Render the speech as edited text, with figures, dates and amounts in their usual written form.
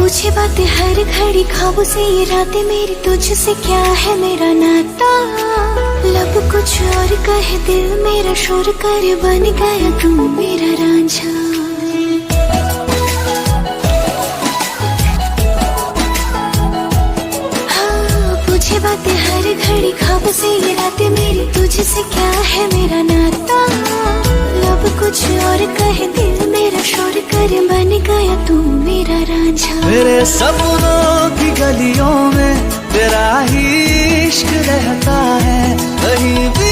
पूछे बातें हर घड़ी, ख्वाबों से ये रातें मेरी, तुझसे क्या है मेरा नाता। लब कुछ और कहे, दिल मेरा शोर कर, बन गया तू मेरा रांझा। हाँ, पूछे बातें हर घड़ी, ख्वाबों से ये रातें मेरी, तुझसे क्या है मेरा नाता। लब कुछ और कहे, दिल मेरा शोर कर, बन गया तू मेरा रांझा। मेरे सपनों की गलियों में तेरा ही इश्क रहता है, कहीं भी